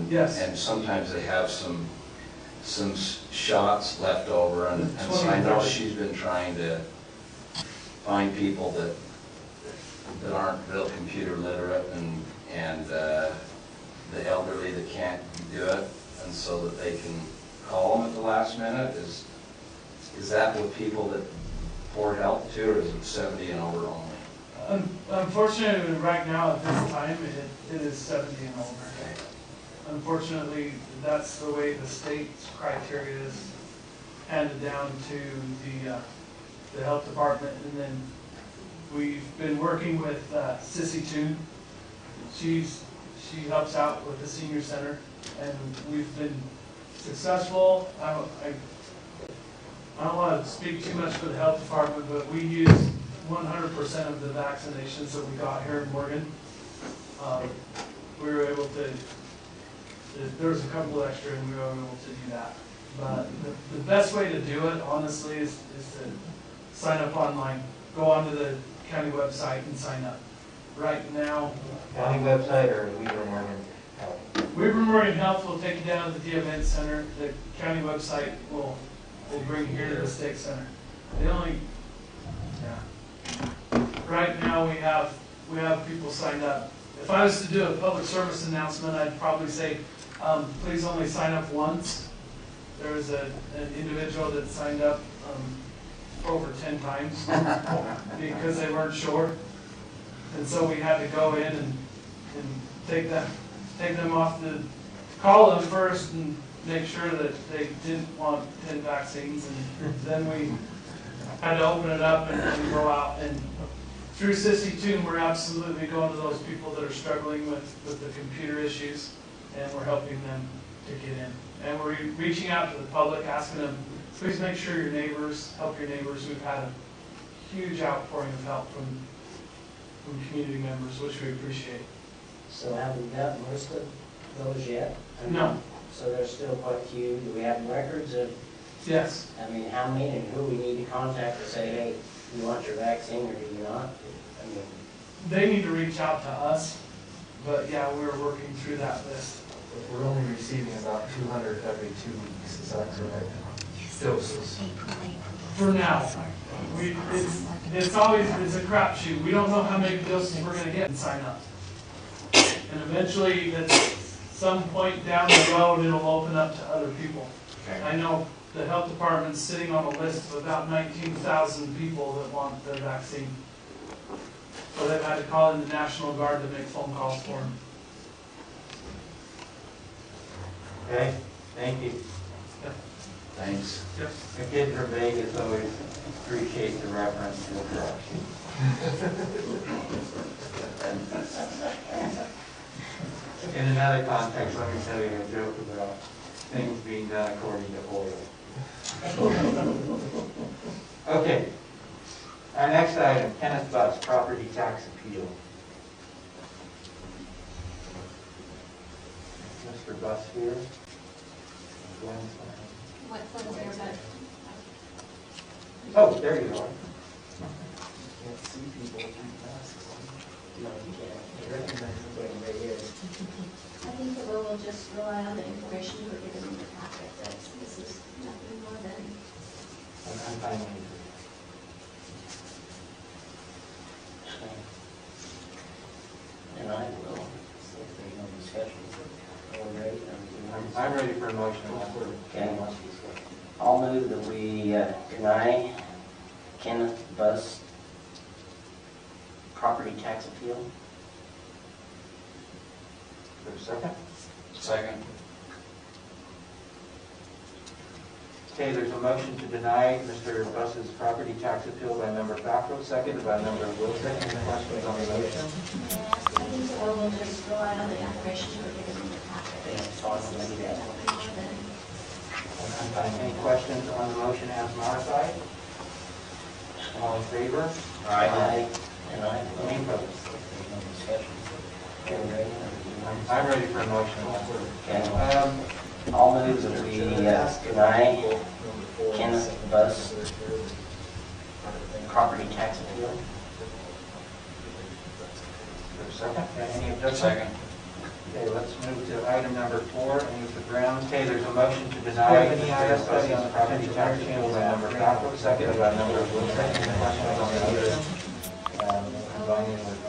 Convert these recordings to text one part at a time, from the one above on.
Yes. And sometimes they have some shots left over, and so I know she's been trying to find people that aren't real computer literate and the elderly that can't do it, and so that they can call them at the last minute. Is that with people that afford help too, or is it 70 and over only? Unfortunately, right now at this time, it is 70 and over. Okay. Unfortunately, that's the way the state's criteria is handed down to the health department. And then we've been working with Sissy Toon. She helps out with the senior center, and we've been successful. I don't want to speak too much for the health department, but we use 100% of the vaccinations that we got here in Morgan. We were able to, there was a couple extra and we were able to do that. But the best way to do it, honestly, is to sign up online. Go onto the county website and sign up. Right now, County website or Weaver Morgan Health? Weaver Morgan Health will take you down to the event center. The county website will bring you here to the state center. Right now we have people signed up. If I was to do a public service announcement, I'd probably say, please only sign up once. There was an individual that signed up over 10 times because they weren't sure. And so we had to go in and take them off call them first and make sure that they didn't want 10 vaccines. And then we had to open it up and go out. And through Sissy Toon, we're absolutely going to those people that are struggling with the computer issues, and we're helping them to get in. And we're reaching out to the public, asking them, please make sure your neighbors, help your neighbors. We've had a huge outpouring of help from community members, which we appreciate. So have we got most of those yet? No. So there's still quite a few. Do we have records of, Yes. I mean, how many and who we need to contact to say, hey, you want your vaccine or do you not? I mean, They need to reach out to us, but yeah, we're working through that list. We're only receiving about 200 every 2 weeks, is that correct? Doses. For now, it's always a crapshoot. We don't know how many doses we're going to get and sign up. And eventually, at some point down the road, it'll open up to other people. Okay. I know the health department's sitting on a list of about 19,000 people that want their vaccine. So they've had to call in the National Guard to make phone calls for them. Okay, thank you. Thanks. Yep. The kids from Vegas always appreciate the reference to the corruption. In another context, let me tell you a joke about things being done according to oil. Okay. Our next item, Kenneth Butts, property tax appeal. Mr. Butts here. Oh, there you are. can't see people with masks on. No, you can't. You recognize everybody right here. I think that we'll just rely on the information we're given in the packet, that this is nothing more than. I'm fine with it. And I will, if there's no discussion, all right. I'm ready for a motion. Okay. I'll move that we deny Kenneth Buss property tax appeal. For a second. Second. Okay, there's a motion to deny Mr. Buss's property tax appeal by member Fackrell, seconded by member Wilson. Any questions on the motion? I think that we'll just rely on the information we're given in the packet. Okay, so I'll make that. I'm fine. Any questions on the motion as modified? All in favor? Aye. And I Any will. opposed? There's no discussion. Okay, I'm ready for a motion. okay. I'll move that we deny Kenneth Buss property tax appeal. For a second. Any objection? Second. Okay, let's move to item number 4, and Mr. Brown. Okay, there's a motion to deny Mr. Buss's property tax appeal by member Fackrell, seconded by member Wilson. Any questions on the other, combining with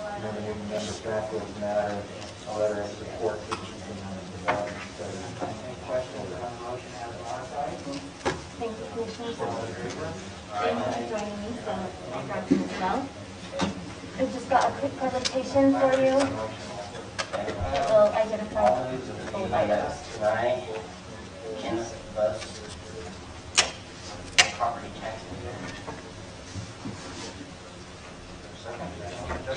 member Fackrell's matter, a letter of support for the development study. Any questions on the motion as modified? Thank you, Commissioners. Thank you for joining me, so Johnson as well. I just got a quick presentation for you. It will identify both items. Tonight, Kenneth Buss, property tax. Second. Okay,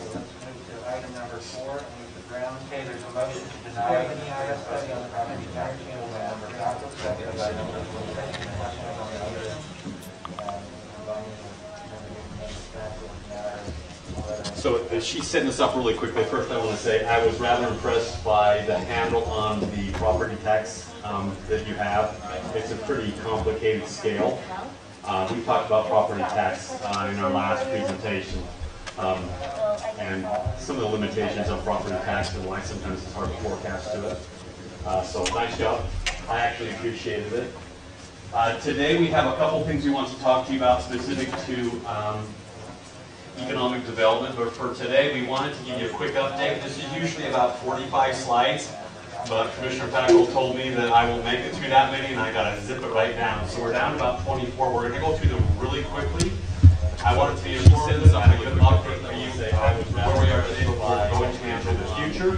let's move to item number 4, and Mr. Brown. Okay, there's a motion to deny the study on the property tax appeal by member Fackrell, seconded by member Wilson. Any questions on the other, combining with member Fackrell's matter, a letter of So she's setting this up really quickly. First, I want to say I was rather impressed by the handle on the property tax that you have. It's a pretty complicated scale. We talked about property tax in our last presentation and some of the limitations on property tax and why sometimes it's hard to forecast to it. So nice job. I actually appreciated it. Today we have a couple things we want to talk to you about specific to economic development, but for today we wanted to give you a quick update. This is usually about 45 slides, but Commissioner Fackrell told me that I won't make it through that many and I gotta zip it right down. So we're down to about 24. We're gonna go through them really quickly. I wanted to be able to send this up a good update for you where we are today, before we're going to into the future,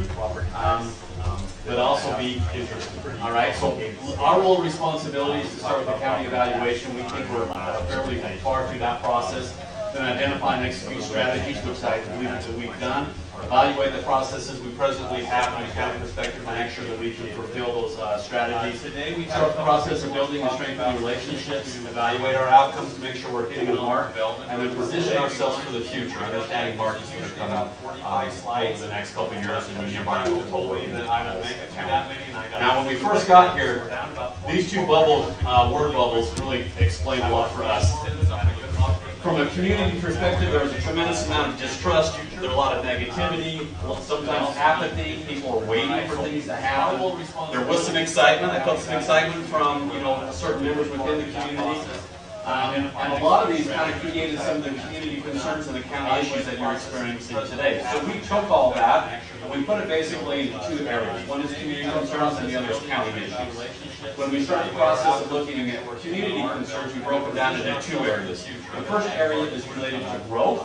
but also be interesting. All right, so our role and responsibility is to start with the county evaluation. We think we're fairly far through that process. Then identify and execute strategies, which I believe that we've done. Evaluate the processes we presently have from a county perspective to make sure that we can fulfill those strategies. Today we start the process of building and strengthening relationships, evaluate our outcomes to make sure we're hitting the mark, and then position ourselves for the future, understanding markets that are coming over the next couple of years. And you told me that I will make it through that many. Now, when we first got here, these two word bubbles really explain a lot for us. From a community perspective, there was a tremendous amount of distrust. There was a lot of negativity, sometimes apathy. People were waiting for things to happen. There was some excitement. I felt some excitement from certain members within the community. And a lot of these kind of created some of the community concerns and the county issues that you're experiencing today. So we took all that and we put it basically into two areas. One is community concerns and the other is county issues. When we started the process of looking at community concerns, we broke them down into two areas. The first area is related to growth.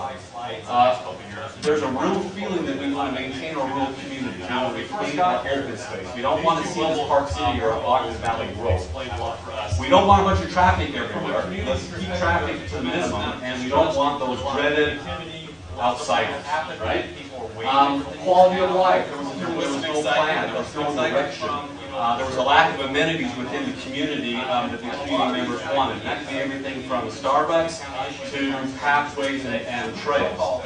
There's a real feeling that we want to maintain our rural community. Now, when we first got open space, we don't want to see this Park City or a Ogden Valley growth. We don't want a bunch of traffic everywhere. Let's keep traffic to the minimum, and we don't want those dreaded outsiders, right? Quality of life. There was no plan. There was no direction. There was a lack of amenities within the community that the community members wanted. That could be everything from Starbucks to pathways and trails.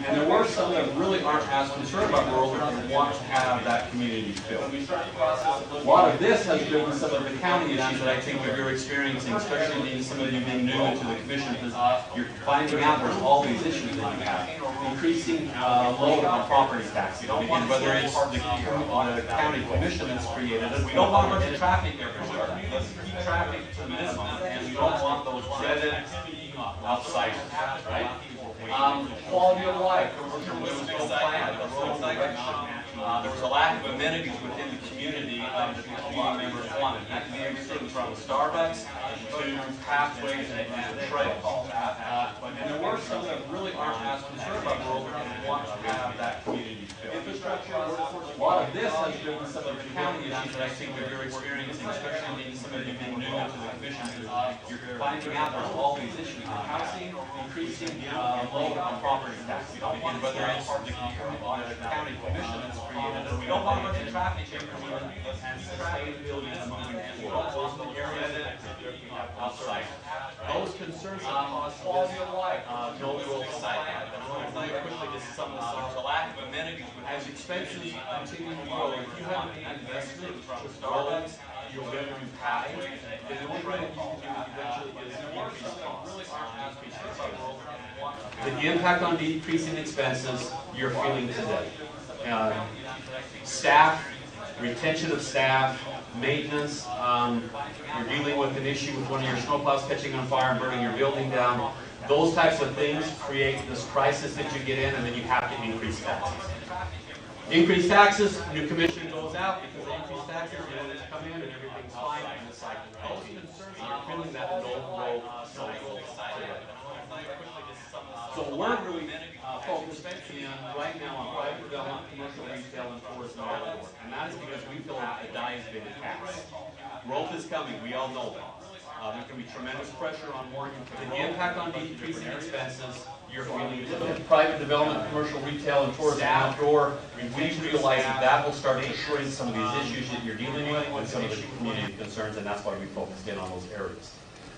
And there were some that really aren't as concerned about rural but want to have that community feel. A lot of this has driven some of the county issues that I think that you're experiencing, especially some of you being new into the commission, because you're finding out there's all these issues that you have. Increasing load on property tax, and whether it's the county commission that's created it. We don't want a bunch of traffic everywhere. Let's keep traffic to the minimum, and we don't want those dreaded outsiders, right? Quality of life. There was no plan. There was no direction. There was a lack of amenities within the community that the community members wanted. That could be everything from Starbucks to pathways and trails. And there were some that really aren't as concerned about rural but want to have that community feel. Infrastructure, a lot of this has driven some of the county issues that I think that you're experiencing, especially some of you being new into the commission, because you're finding out there's all these issues in housing, increasing load on property tax. And whether it's the county commission that's created it, we don't want a bunch of traffic everywhere, and sustainability is moving, and we don't want the area that outside. Those concerns have caused quality of life, no real excitement. Really quickly, this is some of the there's a lack of amenities. As expenses continue to grow, if you haven't invested from Starbucks, you'll get to pathways, and the only way that you can do eventually is increase costs. The impact on decreasing expenses you're feeling today. staff, retention of staff, maintenance. You're dealing with an issue with one of your snowplows catching on fire and burning your building down. Those types of things create this crisis that you get in, and then you have to increase taxes. Increase taxes, new commission goes out because they increase taxes, you know, they come in and everything's fine, and it's like, those concerns, you're feeling that no-roll cycle. So we're really focused in right now on private development, commercial, retail, and tourism, and that is because we feel like the die has been cast. Growth is coming, we all know that. There can be tremendous pressure on more. The impact on decreasing expenses, you're feeling it. Private development, commercial, retail, and tourism, outdoor, we realize that will start to shrink some of these issues that you're dealing with and some of the community concerns, and that's why we focused in on those areas.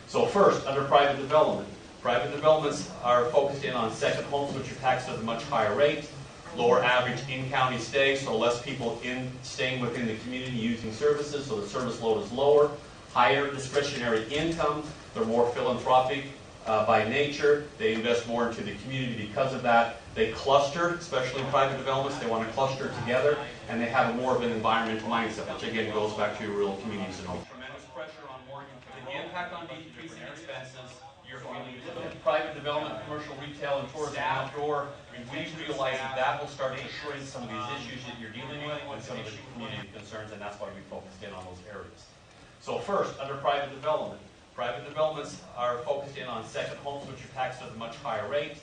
So first, under private developments are focused in on second homes, which are taxed at a much higher rate, lower average in-county stay, so less people staying within the community using services, so the service load is lower, higher discretionary income, they're more philanthropic by nature, they invest more into the community because of that, they cluster, especially in private developments, they want to cluster together, and they have more of an environmental mindset, which again goes back to your rural communities and all. Tremendous pressure on more. The impact on decreasing expenses, you're feeling it. Private development, commercial, retail, and tourism, outdoor, we realize that will start to shrink some of these issues that you're dealing with and some of the community concerns, and that's why we focused in on those areas. So first, under private developments are focused in on second homes, which are taxed at a much higher rate,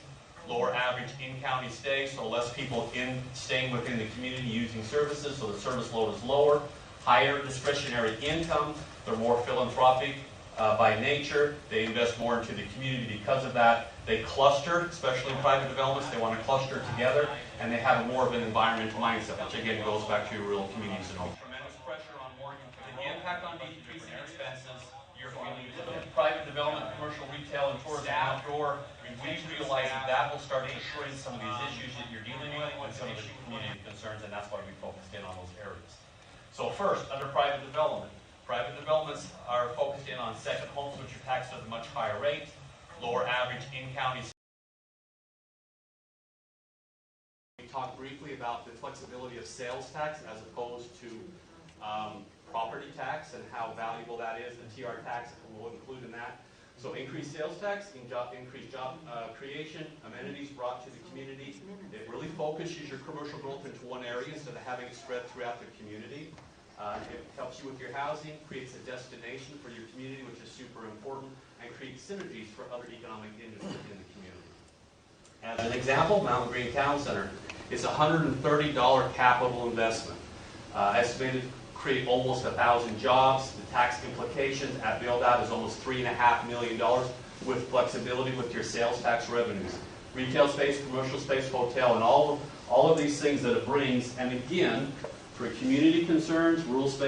lower average in-county stay, so less people staying within the community using services, so the service load is lower, higher discretionary income, they're more philanthropic by nature, they invest more into the community because of that, they cluster, especially in private developments, they want to cluster together, and they have more of an environmental mindset, which again goes back to your rural communities and all. Tremendous pressure on more. The impact on decreasing expenses, you're feeling it. Private development, commercial, retail, and tourism, outdoor, we realize that will start to shrink some of these issues that you're dealing with and some of the community concerns, and that's why we focused in on those areas. So first, under private developments are focused in on second homes, which are taxed at a much higher rate, lower average in-county. We talked briefly about the flexibility of sales tax as opposed to property tax and how valuable that is. The TR tax will include in that. So increased sales tax, increased job creation, amenities brought to the community. It really focuses your commercial growth into one area instead of having it spread throughout the community. It helps you with your housing, creates a destination for your community, which is super important, and creates synergies for other economic industries in the community. As an example, Mountain Green Town Center is a $130 capital investment, estimated to create almost 1,000 jobs. The tax implications at build-out is almost $3.5 million with flexibility with your sales tax revenues. Retail space, commercial space, hotel, and all of these things that it brings, and again, for community concerns, rural space.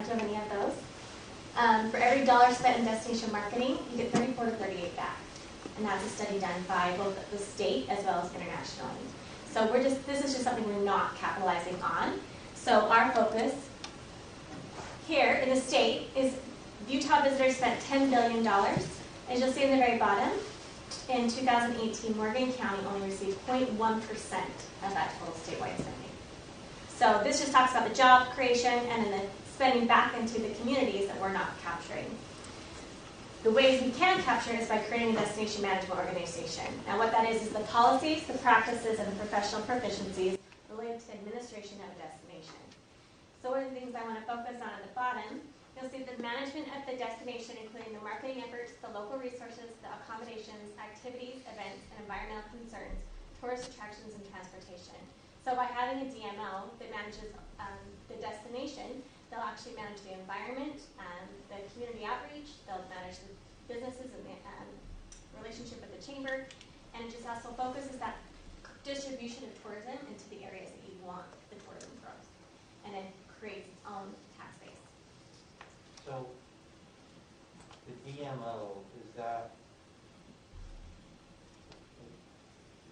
Do any of those. For every dollar spent in destination marketing, you get 34 to 38 back. And that's a study done by both the state as well as internationally. So this is just something we're not capitalizing on. So our focus here in the state is Utah visitors spent $10 billion. As you'll see in the very bottom, in 2018, Morgan County only received 0.1% of that total statewide spending. So this just talks about the job creation and then the spending back into the communities that we're not capturing. The ways we can capture it is by creating a destination management organization. Now what that is the policies, the practices, and the professional proficiencies related to administration of a destination. So one of the things I want to focus on at the bottom, you'll see the management of the destination, including the marketing efforts, the local resources, the accommodations, activities, events, and environmental concerns, tourist attractions, and transportation. So by having a DML that manages the destination, they'll actually manage the environment, the community outreach, they'll manage the businesses and the relationship with the chamber, and it just also focuses that distribution of tourism into the areas that you want the tourism growth, and it creates its own tax base. So the DMO, is that,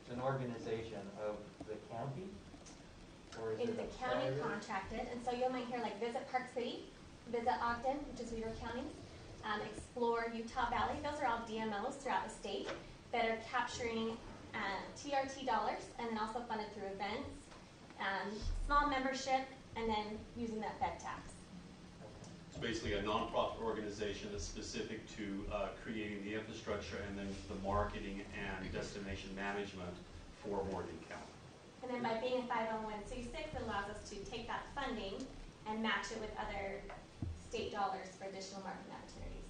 it's an organization of the county? Or is It it is a a county private? contracted, and so you might hear like Visit Park City, Visit Ogden, which is Weaver County, Explore Utah Valley. Those are all DMOs throughout the state that are capturing TRT dollars and then also funded through events, small membership, and then using that Fed tax. It's basically a nonprofit organization that's specific to creating the infrastructure and then the marketing and destination management for Morgan County. And then by being a 501c6, it allows us to take that funding and match it with other state dollars for additional marketing opportunities.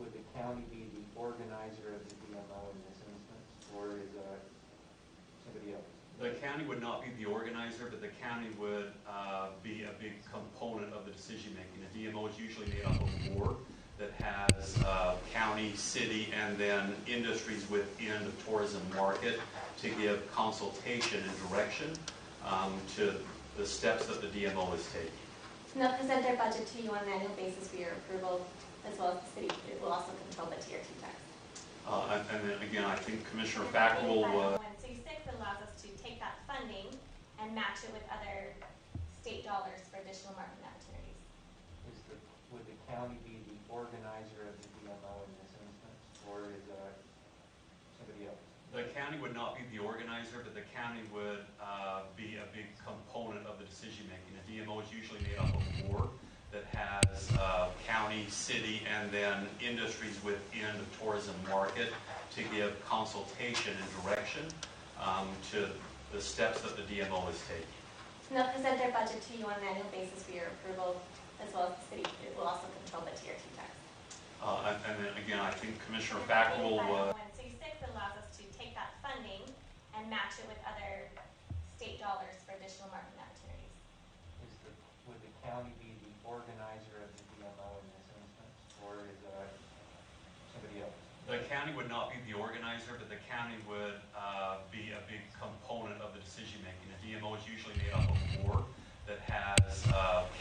Would the county be the organizer of the DMO in this instance, or is that somebody else? The county would not be the organizer, but the county would be a big component of the decision making. The DMO is usually made up of a board that has county, city, and then industries within the tourism market to give consultation and direction to the steps that the DMO is taking. And they'll present their budget to you on an annual basis for your approval, as well as the city. It will also control the TRT tax. And then again, I think Commissioner Fackrell. 501c6 allows us to take that funding and match it with other state dollars for additional marketing opportunities. Would the county be the organizer of the DMO in this instance, or is that somebody else? The county would not be the organizer, but the county would be a big component of the decision making. The DMO is usually made up of a board that has county, city, and then industries within the tourism market to give consultation and direction to the steps that the DMO is taking. And they'll present their budget to you on an annual basis for your approval, as well as the city. It will also control the TRT tax. And then again, I think Commissioner Fackrell. 501c6 allows us to take that funding and match it with other state dollars for additional marketing opportunities. Would the county be the organizer of the DMO in this instance, or is that somebody else? The county would not be the organizer, but the county would be a big component of the decision making. The DMO is usually made up of a board that has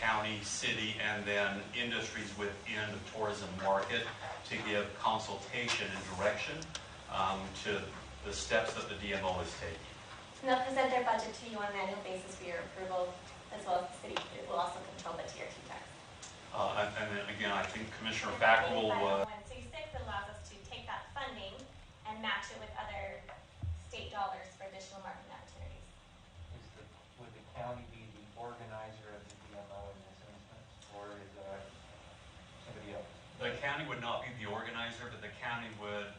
county, city, and then industries within the tourism market to give consultation and direction to the steps that the DMO is taking. And they'll present their budget to you on an annual basis for your approval, as well as the city. It will also control the TRT tax. And then again, I think Commissioner Fackrell. 501c6 allows us to take that funding and match it with other state dollars for additional marketing opportunities. Would the county be the organizer of the DMO in this instance, or is that somebody else? The county would not be the organizer, but the county would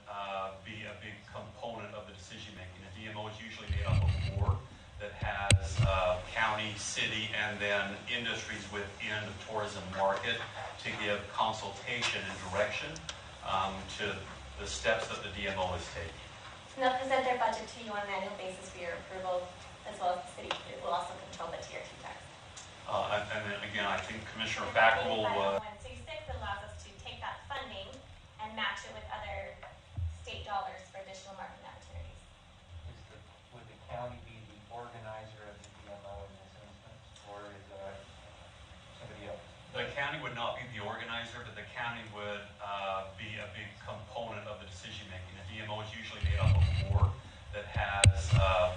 be a big component of the decision making. The DMO is usually made up of a board that has county, city, and then industries within the tourism market to give consultation and direction to the steps that the DMO is taking. And they'll present their budget to you on an annual basis for your approval, as well as the city. It will also control the TRT tax. And then again, I think Commissioner Fackrell. 501c6 allows us to take that funding and match it with other state dollars for additional marketing opportunities. Would the county be the organizer of the DMO in this instance, or is that somebody else? The county would not be the organizer, but the county would be a big component of the decision making. The DMO is usually made up of a board that has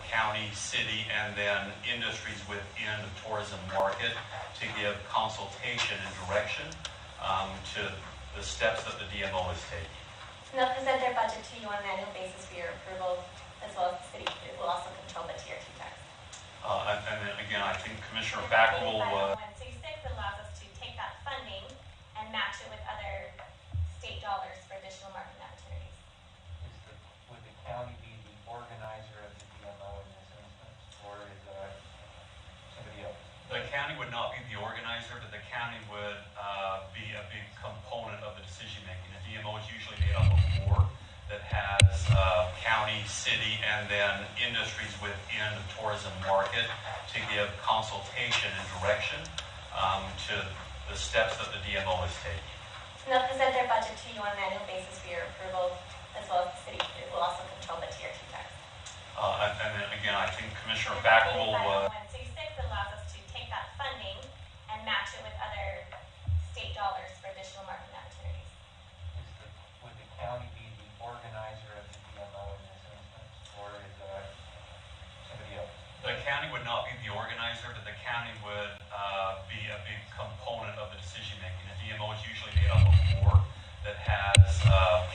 county, city, and then industries within the tourism market to give consultation and direction to the steps that the DMO is taking. And they'll present their budget to you on an annual basis for your approval, as well as the city. It will also control the TRT tax. And then again, I think Commissioner Fackrell. 501c6 allows us to take that funding and match it with other state dollars for additional marketing opportunities. Would the county be the organizer of the DMO in this instance, or is that somebody else? The county would not be the organizer, but the county would be a big component of the decision making. The DMO is usually made up of a board that has county, city, and then industries within the tourism market to give consultation and direction to the steps that the DMO is taking. And they'll present their budget to you on an annual basis for your approval, as well as the city. It will also control the TRT tax. And then again, I think Commissioner Fackrell. 501c6 allows us to take that funding and match it with other state dollars county would not be the organizer, but the county would be a big component of the decision-making. A DMO is usually made up of a board that has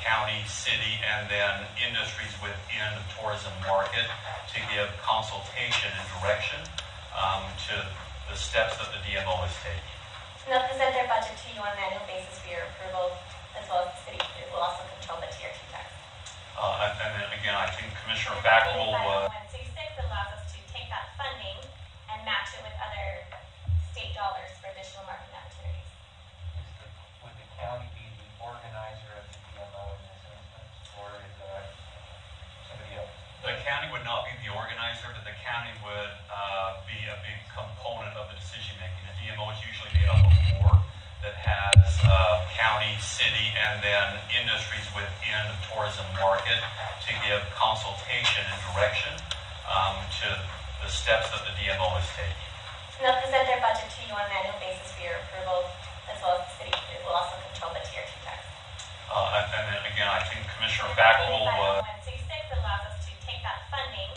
county, city, and then industries within the tourism market to give consultation and direction to the steps that the DMO is taking. And they'll present their budget to you on an annual basis for your approval, as well as the city will also control the Tier 2 tax. And then again, I think Commissioner Fackrell 166 allows us to take that funding and match it with other state dollars for additional marketing opportunities. Would the county be the organizer of the DMO in this instance, or is somebody else? the county would not be the organizer, but the county would be a big component of the decision-making. A DMO is usually made up of a board that has county, city, and then industries within the tourism market to give consultation and direction to the steps that the DMO is taking. And they'll present their budget to you on an annual basis for your approval, as well as the city will also control the Tier 2 tax. And then again, I think Commissioner Fackrell 166 allows us to take that funding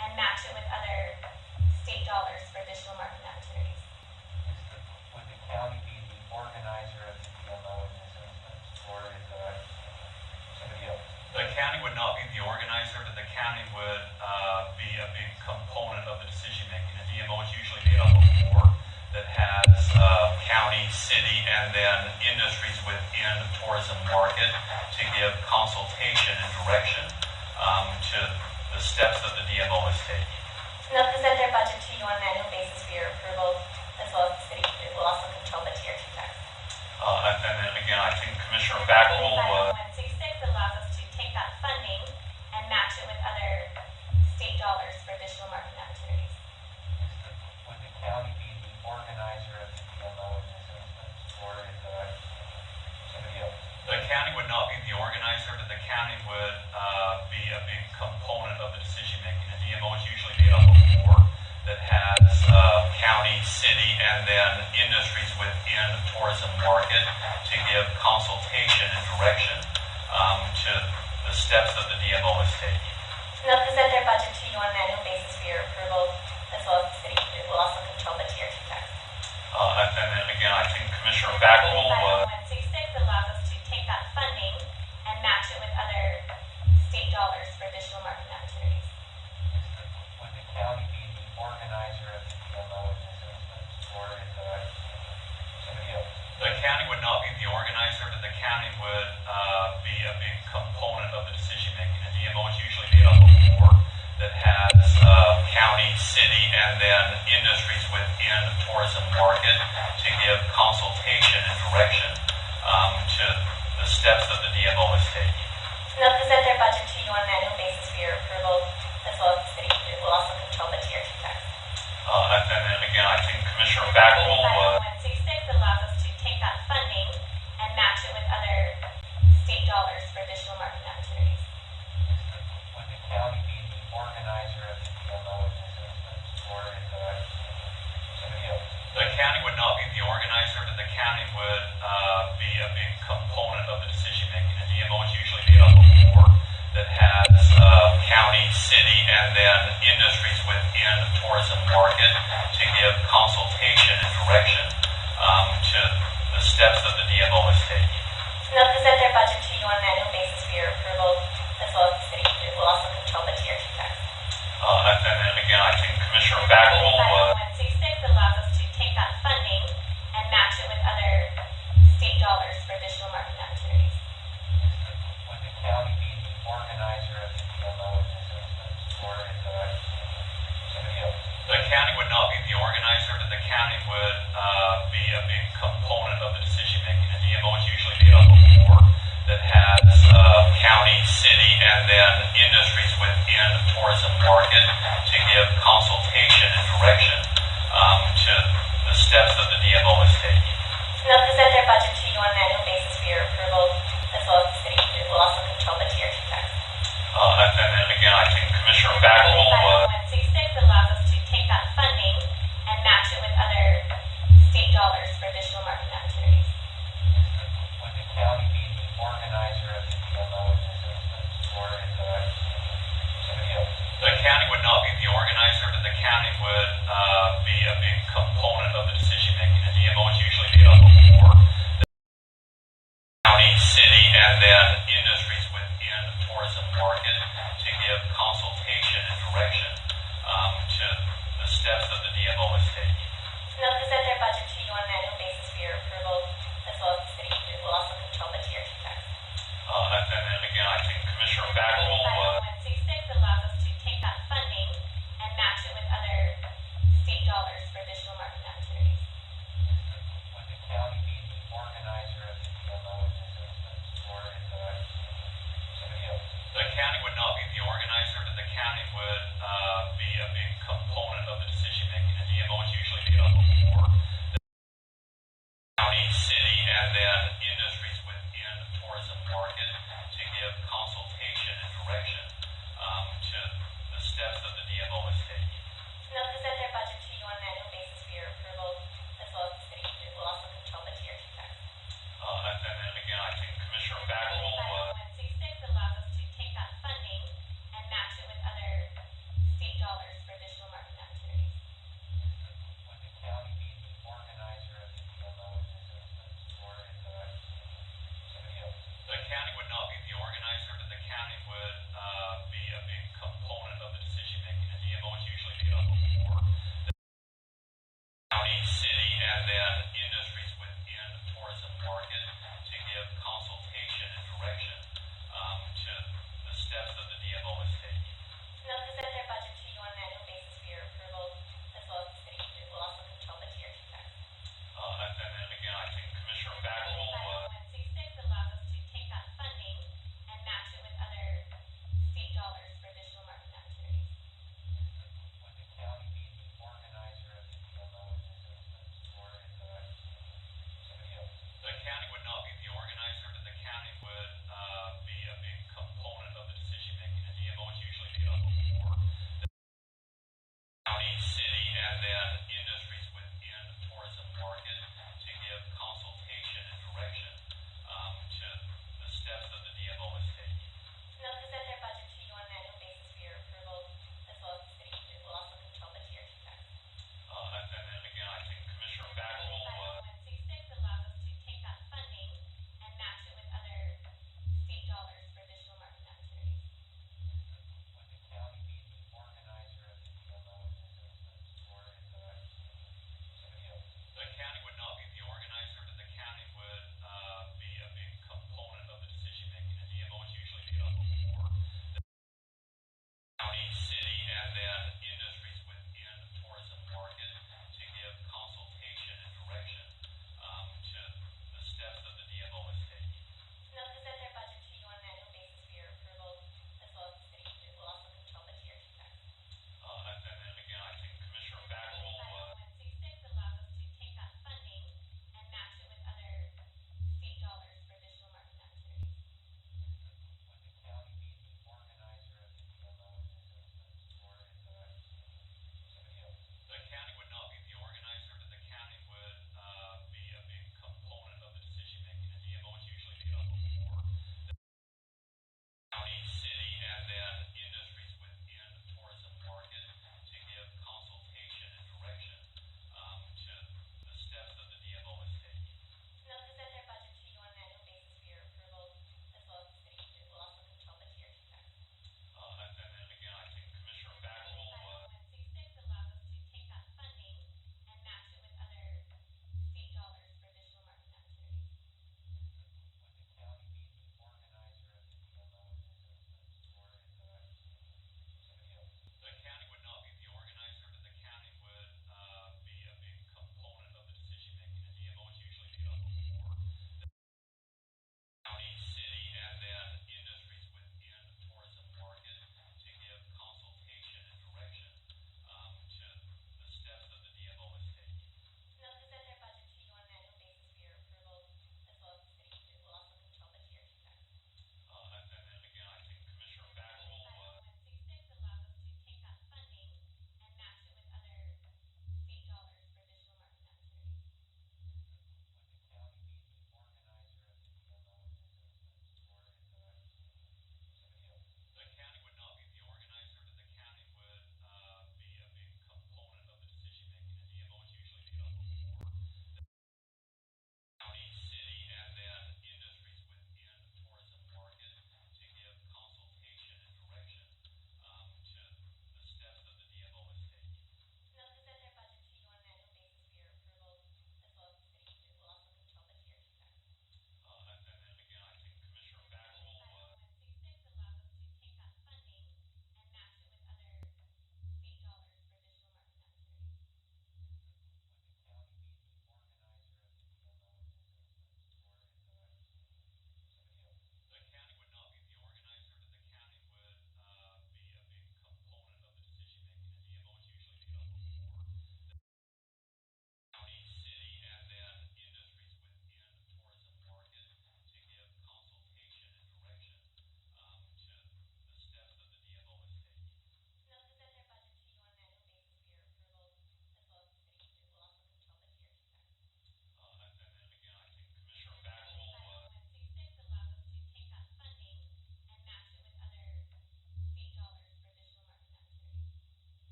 and match it with other state dollars for additional marketing opportunities. Would the county be the organizer of the DMO in this instance, or is somebody else? The county would not be the organizer, but the county would be a big component of the decision-making. A DMO is usually made up of a board that has county, city, and then industries within the tourism market to give consultation and direction to the steps that the DMO is taking. And they'll present their budget to you on an annual basis for your approval, as well as the city will also control the Tier 2 tax. And then again, I think Commissioner Fackrell 166 allows us to take that funding and match it with other state dollars for additional marketing opportunities. Would the county be the organizer of the DMO in this instance, or is somebody else? The county would not be the organizer, but the county would be a big component of the decision-making. A DMO is usually made up of a board that has county, city, and then industries within the tourism market to give consultation and direction to the steps that the DMO is taking. And they'll present their budget to you on an annual basis for your approval, as well as the city will also control the Tier 2 tax. And then again, I think Commissioner Fackrell 166 allows us to take that funding and match it with other state dollars for additional marketing opportunities. Would the county be the organizer of the DMO in this instance, or is somebody else? The county would not be the organizer, but the county would be a big component of the decision-making. A DMO is usually made up of a board that has county, city, and then industries within the tourism market to give consultation and direction to the steps that the DMO is taking. And they'll present their budget to you on an annual basis for your approval, as well as the city will also control the Tier 2 tax. And then again, I think Commissioner Fackrell 166 allows us to take that funding and match it with other state dollars for additional marketing opportunities. Would the county be the organizer of the DMO in this instance, or is somebody else? The county would not be the organizer, but the county would be a big component of the decision-making. A DMO is usually made up of a board that has county, city, and then industries within the tourism market to give consultation and direction to the steps that the DMO is taking. And they'll present their budget to you on an annual basis for your approval, as well as the city will also control the Tier 2 tax. And then again, I think Commissioner Fackrell 166 allows us to take that funding and match it with other state dollars for additional marketing opportunities. Would the county be the organizer of the DMO in this instance, or is somebody else? The county would not be the organizer, but the county would be a big component of the decision-making. A DMO is usually made up of a board and industries within the tourism market to give consultation and direction to the steps that the DMO is taking. And they'll present their budget to you on an annual basis for your approval, as well as the city. It will also control the tier 2 tax. And then again, I think Commissioner Fackrell, 166 allows us to take that funding and match it with other state dollars for additional marketing opportunities. Would the county be the organizer of the DMO assessment, or is it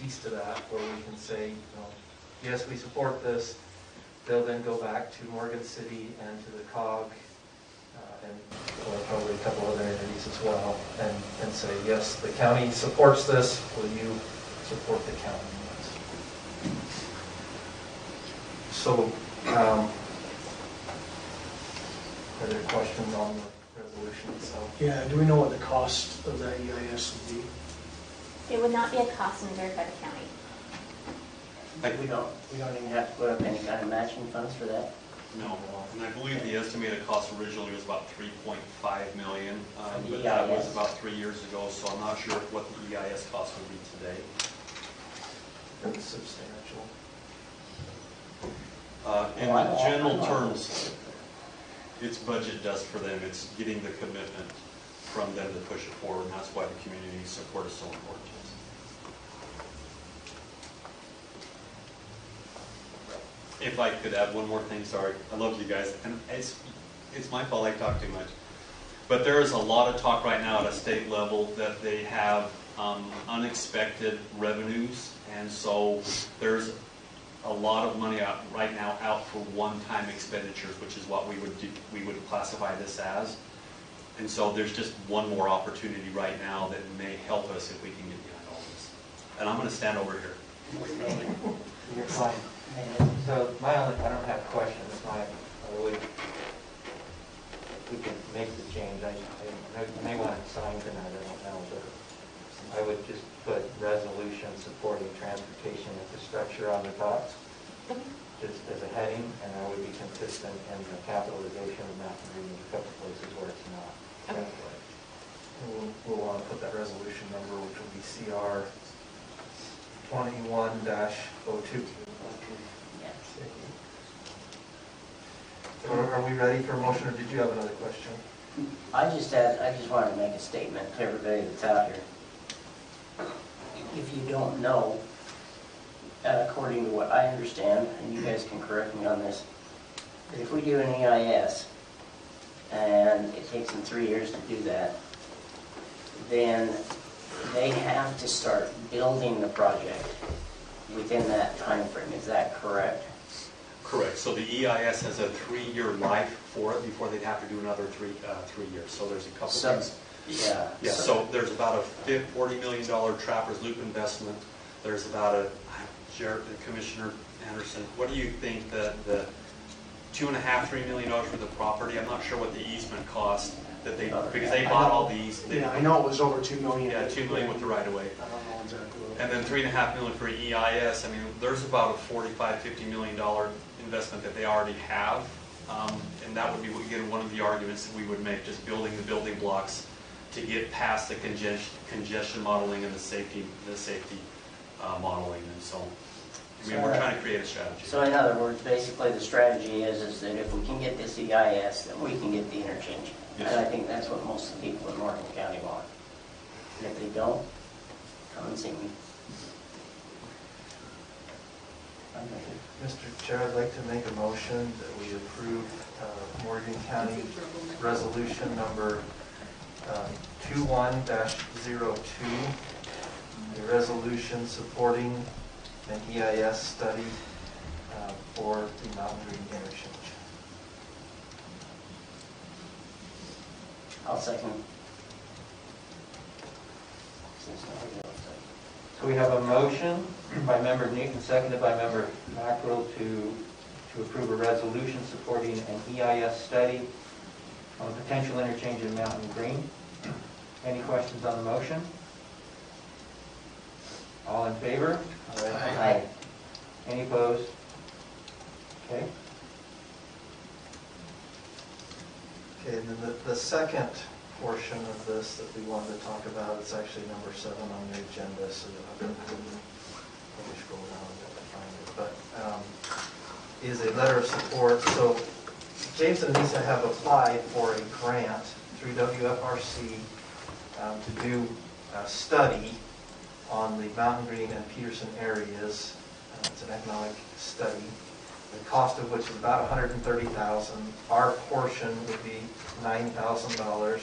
piece to that where we can say, yes, we support this. They'll then go back to Morgan City and to the COG, and probably a couple other entities as well, and say, yes, the county supports this. Will you support the county? So, are there questions on the resolution itself? Yeah, do we know what the cost of that EIS would be? It would not be a cost incurred by the county. We don't even have to put up any kind of matching funds for that? No, and I believe the estimated cost originally was about 3.5 million, For the but that was EIS. about 3 years ago, so I'm not sure what the EIS cost would be today. It's substantial. In the general terms, it's budget dust for them. It's getting the commitment from them to push it forward, and that's why the community support is so important to us. If I could add one more thing, sorry. I love you guys, and it's my fault I talk too much. But there is a lot of talk right now at a state level that they have unexpected revenues, and so there's a lot of money right now out for one-time expenditures, which is what we would classify this as. And so there's just one more opportunity right now that may help us if we can get behind all this. And I'm going to stand over here. You're fine. So I don't have questions. We can make the change. I may want it signed tonight, I don't know, but I would just put resolution supporting transportation infrastructure on the top, just as a heading, and I would be consistent in the capitalization of Mountain Green in a couple places where it's not. We'll want to put that resolution number, which will be CR 21-02. Are we ready for a motion, or did you have another question? I just wanted to make a statement to everybody that's out here. If you don't know, according to what I understand, and you guys can correct me on this, that if we do an EIS, and it takes them 3 years to do that, then they have to start building the project within that time frame. Is that correct? Correct. So the EIS has a 3-year life for it before they'd have to do another 3 years. So there's a couple things. Yeah. Yeah, so there's about a $40 million Trappers Loop investment. There's about Commissioner Anderson, what do you think the $2.5–3 million for the property? I'm not sure what the easement cost that they, because they bought all these. Yeah, I know it was over $2 million. Yeah, $2 million with the right of way. I don't know exactly what. And then $3.5 million for EIS. I mean, there's about a $45–50 million investment that they already have. And that would be, again, one of the arguments that we would make, just building the building blocks to get past the congestion modeling and the safety modeling. And so, I mean, we're trying to create a strategy. So in other words, basically the strategy is that if we can get this EIS, then we can get the interchange. Yes. And I think that's what most of the people in Morgan County want. And if they don't, come and see me. Mr. Chair, I'd like to make a motion that we approve Morgan County Resolution number 21-02, a resolution supporting an EIS study for the Mountain Green interchange. I'll second. So we have a motion by Member Newton, seconded by Member Mackerel to approve a resolution supporting an EIS study on potential interchange in Mountain Green. Any questions on the motion? All in favor? Aye. Any opposed? Okay. Okay, and then the second portion of this that we wanted to talk about, it's actually number 7 on your agenda, so I'm going to scroll down a bit to find it, but is a letter of support. So James and Lisa have applied for a grant through WFRC to do a study on the Mountain Green and Peterson areas. It's an economic study, the cost of which is about $130,000. Our portion would be $9,000.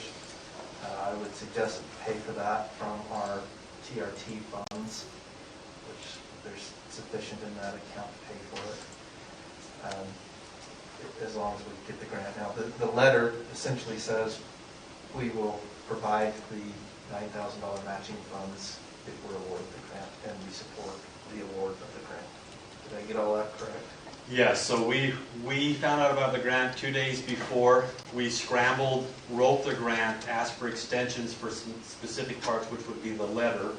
I would suggest that we pay for that from our TRT funds, there's sufficient in that account to pay for it. As long as we get the grant. Now, the letter essentially says we will provide the $9,000 matching funds if we're awarded the grant, and we support the award of the grant. Did I get all that correct? Yes, so we found out about the grant 2 days before. We scrambled, wrote the grant, asked for extensions for some specific parts, which would be the letter.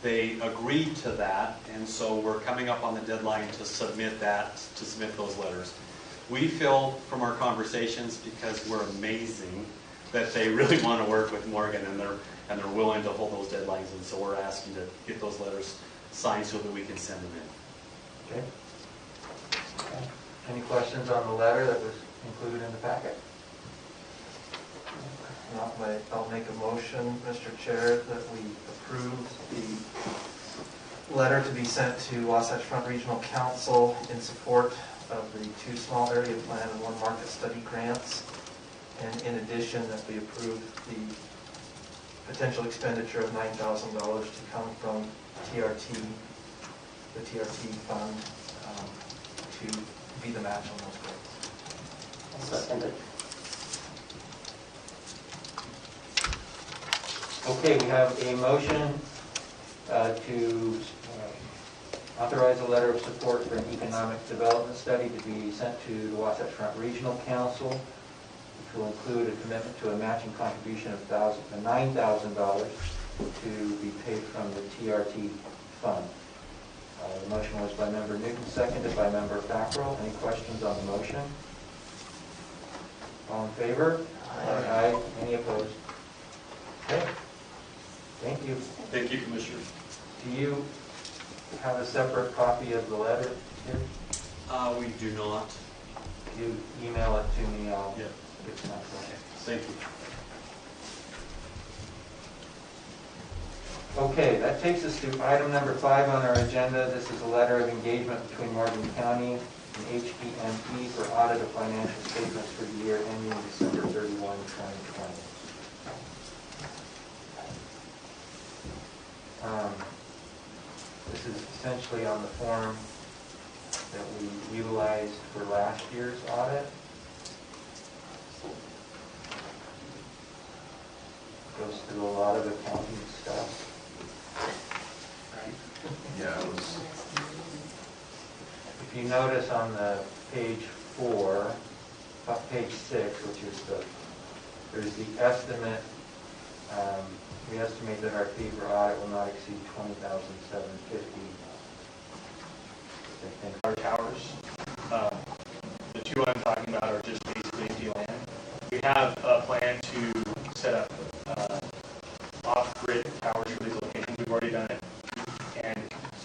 They agreed to that, and so we're coming up on the deadline to submit those letters. We feel from our conversations, because we're amazing, that they really want to work with Morgan, and they're willing to hold those deadlines, and so we're asking to get those letters signed so that we can send them in. Okay. Any questions on the letter that was included in the packet? I'll make a motion, Mr. Chair, that we approve the letter to be sent to Wasatch Front Regional Council in support of the 2 small area plan and 1 market study grants. And in addition, that we approve the potential expenditure of $9,000 to come from TRT, the TRT fund, to be the match on those grants. I'll second it. Okay, we have a motion to authorize a letter of support for an economic development study to be sent to the Wasatch Front Regional Council, which will include a commitment to a matching contribution of $9,000 to be paid from the TRT fund. The motion was by Member Newton, seconded by Member Fackrell. Any questions on the motion? All in favor? Aye. Any opposed? Okay. Thank you. Thank you, Commissioner. Do you have a separate copy of the letter here? We do not. You email it to me, I'll Yeah. get to that. Thank you. Okay, that takes us to item number 5 on our agenda. This is a letter of engagement between Morgan County and HPME for audit of financial statements for the year ending December 31, 2020. This is essentially on the form that we utilized for last year's audit. Goes through a lot of accounting stuff. Yeah, it was, If you notice on the page 4, page 6, which is there's the estimate. We estimate that our fee for audit will not exceed $20,750. Our towers. The 2 I'm talking about are just basically empty land. We have a plan to set up off-grid towers for these locations. We've already done it. And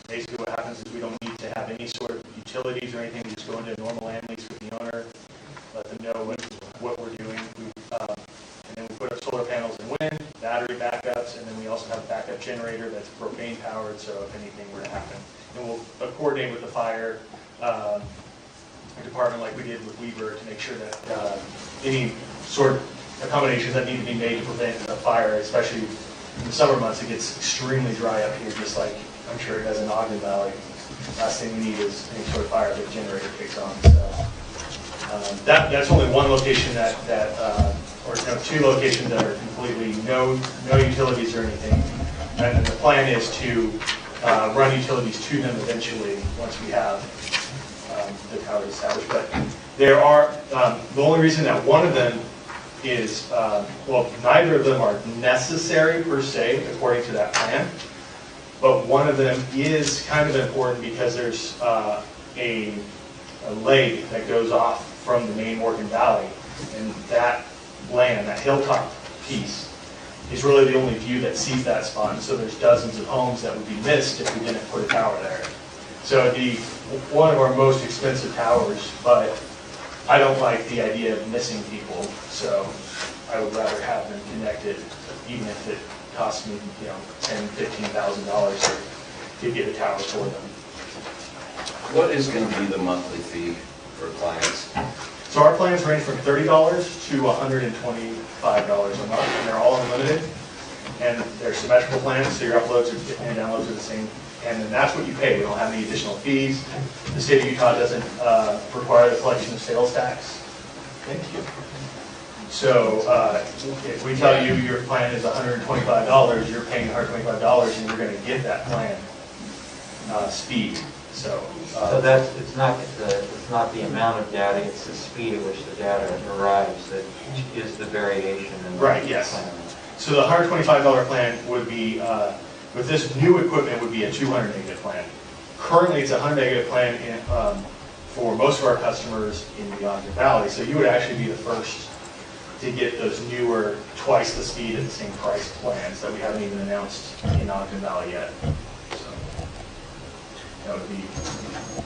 basically what happens is we don't need to have any sort of utilities or anything. We just go into a normal land lease with the owner, let them know what we're doing. And then we put up solar panels and wind, battery backups, and then we also have a backup generator that's propane powered, so if anything were to happen. And we'll coordinate with the fire department like we did with Weber to make sure that any sort of accommodations that need to be made to prevent a fire, especially in the summer months. It gets extremely dry up here, just like I'm sure it does in Ogden Valley. Last thing we need is any sort of fire that the generator kicks on. So that's only one location or 2 locations that are completely no utilities or anything. And then the plan is to run utilities to them eventually once we have the tower established. But there are, the only reason that one of them is, neither of them are necessary per se according to that plan, but one of them is kind of important because there's a lake that goes off from the main Morgan Valley, and that land, that hilltop piece, is really the only view that sees that spot. And so there's dozens of homes that would be missed if we didn't put a tower there. So it'd be one of our most expensive towers, but I don't like the idea of missing people, so I would rather have them connected, even if it costs me, $10,000, $15,000 to get a tower for them. what is going to be the monthly fee for clients? So our plans range from $30 to $125 a month, and they're all unlimited. And they're symmetrical plans, so your uploads and downloads are the same And then that's what you pay. We don't have any additional fees. The state of Utah doesn't require the collection of sales tax. Thank you. So if we tell you your plan is $125, you're paying $125 and you're going to get that plan speed. So that's, it's not the amount of data, it's the speed at which the data arrives that is the variation in the right, yes. plan. So the $125 plan would be, with this new equipment, would be a 200 megabit plan. Currently, it's a 100 megabit plan for most of our customers in the Ogden Valley. So you would actually be the first to get those newer, twice the speed at the same price plans that we haven't even announced in Ogden Valley yet. So that would be.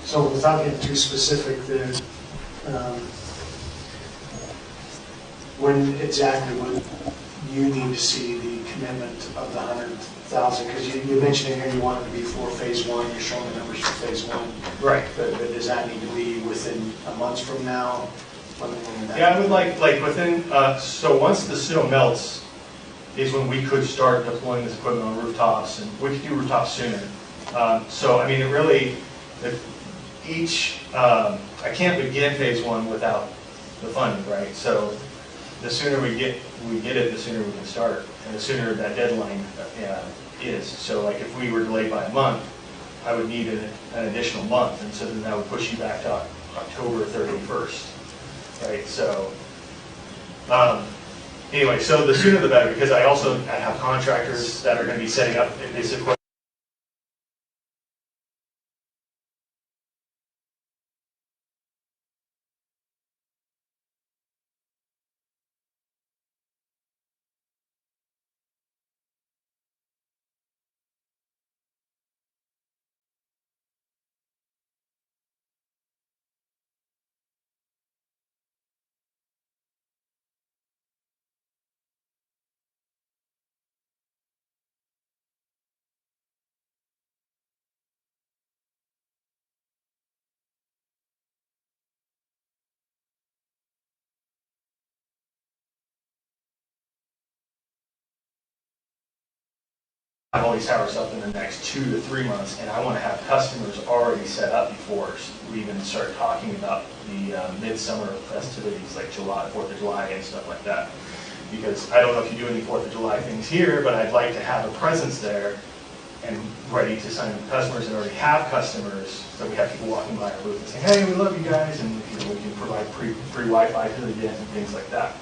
So without getting too specific, when exactly would you need to see the commitment of the 100,000? Because you mentioned in here you want it to be for phase one. You're showing the numbers for phase one. Right. But does that need to be within a month from now? Yeah, I would like within, so once the snow melts is when we could start deploying this equipment on rooftops, and we could do rooftops sooner. So, I mean, it really, I can't begin phase one without the funding, right? So the sooner we get it, the sooner we can start, and the sooner that deadline is. So like if we were delayed by a month, I would need an additional month, and so then that would push you back to October 31st. Right, so anyway, so the sooner the better, because I have contractors that are going to be setting up this equipment. Have all these towers up in the next 2 to 3 months, and I want to have customers already set up before we even start talking about the midsummer festivities like July, 4th of July and stuff like that. Because I don't know if you do any 4th of July things here, but I'd like to have a presence there and ready to sign up customers and already have customers, so we have people walking by our booth and saying, hey, we love you guys, and we can provide free Wi-Fi to the event and things like that.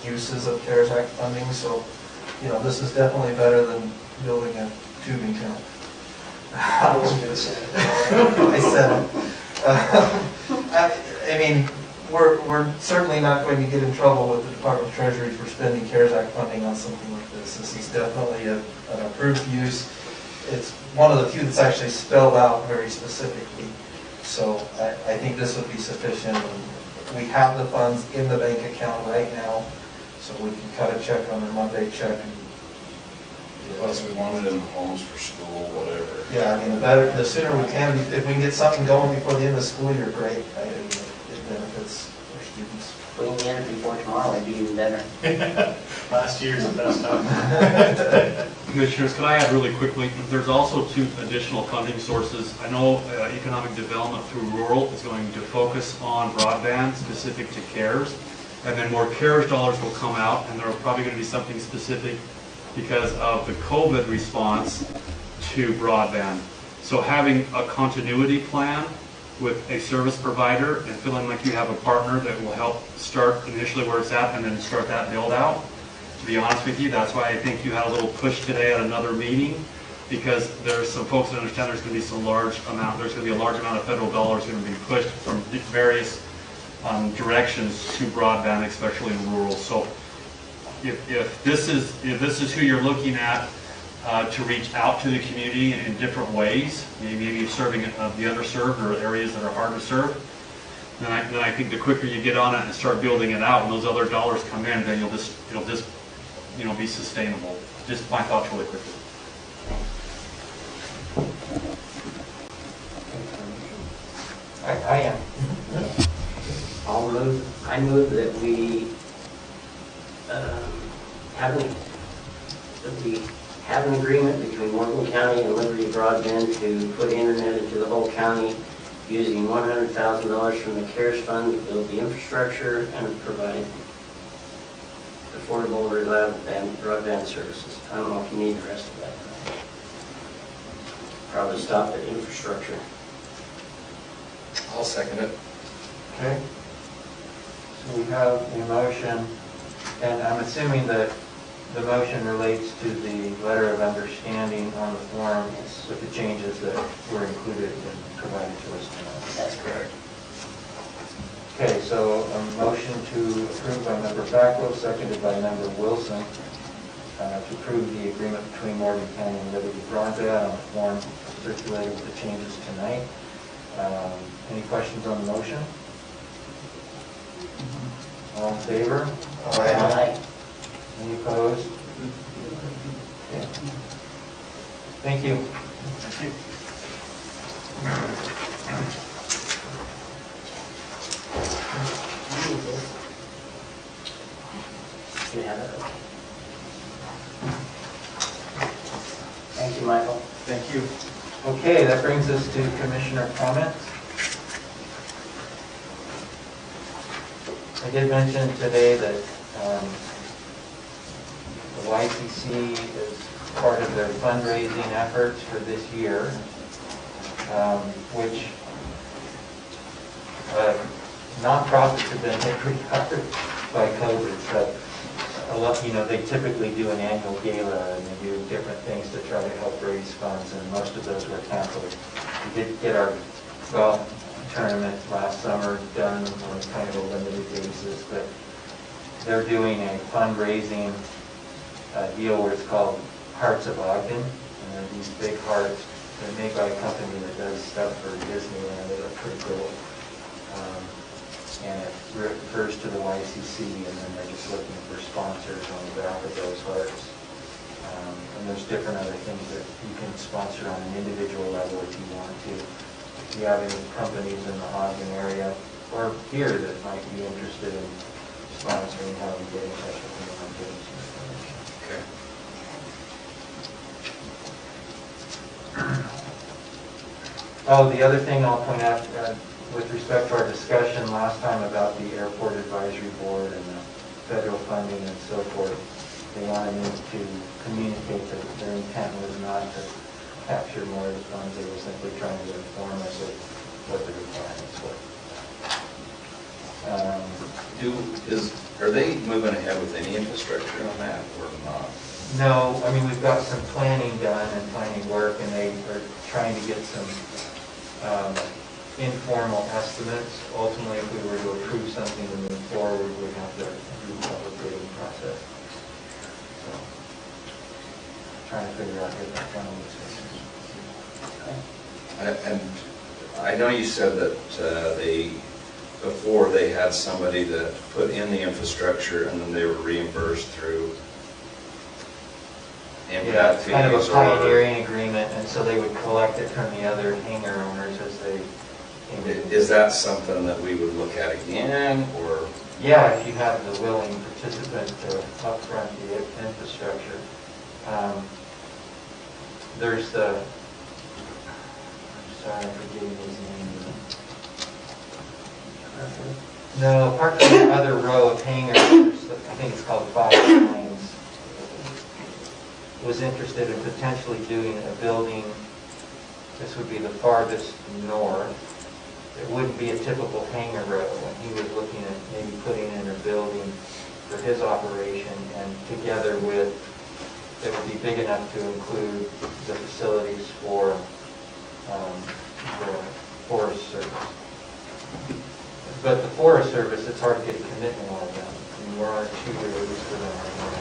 Uses of CARES Act funding, so, this is definitely better than building a tubing tunnel. I wasn't going to say it. I said it. I mean, we're certainly not going to get in trouble with the Department of Treasury for spending CARES Act funding on something like this. This is definitely an approved use. It's one of the few that's actually spelled out very specifically. So I think this would be sufficient. We have the funds in the bank account right now, so we can cut a check on a Monday check. Plus, we wanted in homes for school, whatever. Yeah, I mean, the sooner we can, if we can get something going before the end of the school year, great. I mean, it benefits our students. If we can get it before tomorrow, it'd be even better. Last year's the best time. Commissioners, could I add really quickly, there's also 2 additional funding sources. I know economic development through rural is going to focus on broadband specific to CARES, and then more CARES dollars will come out, and there are probably going to be something specific because of the COVID response to broadband. So having a continuity plan with a service provider and feeling like you have a partner that will help start initially where it's at and then start that build out. To be honest with you, that's why I think you had a little push today at another meeting, because there's some folks that understand there's going to be a large amount of federal dollars going to be pushed from various directions to broadband, especially in rural. So if this is who you're looking at to reach out to the community in different ways, maybe serving the underserved or areas that are hard to serve, then I think the quicker you get on it and start building it out, when those other dollars come in, then it'll just be sustainable. Just my thoughts really quickly. I am. I move that we have an agreement between Morgan County and Liberty Broadband to put internet into the whole county using $100,000 from the CARES Fund to build the infrastructure and provide affordable, reliable broadband services. I don't know if you need the rest of that. Probably stop at infrastructure. I'll second it. Okay. So we have a motion, and I'm assuming that the motion relates to the letter of understanding on the form with the changes that were included and provided to us tonight. That's correct. Okay, so a motion to approve by Member Fackrell, seconded by Member Wilson, to approve the agreement between Morgan County and Liberty Broadband on the form circulated with the changes tonight. Any questions on the motion? All in favor? Aye. Any opposed? Okay. Thank you. You have it? Thank you, Michael. Thank you. Okay, that brings us to commissioner comments. I did mention today that the YCC is part of their fundraising efforts for this year, which nonprofits have been hit pretty hard by COVID. So a lot, they typically do an annual gala and they do different things to try to help raise funds, and most of those were canceled. We did get our golf tournament last summer done on kind of a limited basis, but they're doing a fundraising deal where it's called Hearts of Ogden, and they're these big hearts. They're made by a company that does stuff for Disneyland. They look pretty cool. And it refers to the YCC, and then they're just looking for sponsors on the back of those hearts. And there's different other things that you can sponsor on an individual level if you want to. If you have any companies in the Ogden area or here that might be interested in sponsoring, how we get in touch with them and give them some information. Okay. Oh, the other thing I'll point out, with respect to our discussion last time about the Airport Advisory Board and the federal funding and so forth, they wanted me to communicate that their intent was not to capture more of the funds. They were simply trying to inform us of what the requirements were. Are they moving ahead with any infrastructure on that or not? No, I mean, we've got some planning done and planning work, and they are trying to get some informal estimates. Ultimately, if we were to approve something to move forward, we'd have to do the public bidding process. So, trying to figure out what that final decision. And I know you said that before they had somebody that put in the infrastructure and then they were reimbursed through impact fees. Kind of a pioneering agreement, and so they would collect it from the other hangar owners as they came in. Is that something that we would look at again, or? Yeah, if you have the willing participant to upfront the infrastructure. There's the, I'm sorry, I'm forgetting his name. No, apart from the other row of hangars, I think it's called Five Pines, was interested in potentially doing a building. This would be the farthest north. It wouldn't be a typical hangar row, and he was looking at maybe putting in a building for his operation, and together with, it would be big enough to include the facilities for the Forest Service. But the Forest Service, it's hard to get a commitment on them. I mean, we're on a 2-year lease for them right now.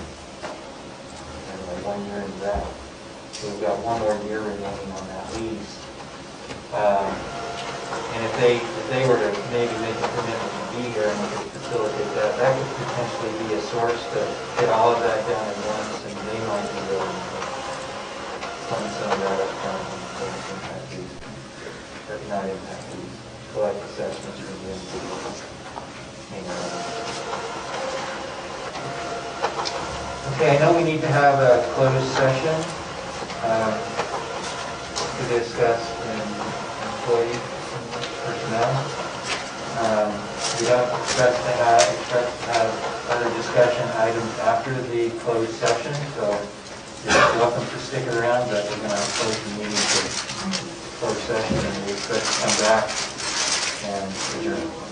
And we're 1 year into that. So we've got 1 more year remaining on that lease. And if they were to maybe make a commitment to be here and we could facilitate that, that could potentially be a source to get all of that done at once, and they might be willing to fund some of that up front and impact these, or not impact these, collect assessments from the Okay, I know we need to have a closed session to discuss employee personnel. We don't expect to have other discussion items after the closed session, so you're welcome to stick around, but we're going to close the meeting to closed session, and we expect to come back and adjourn.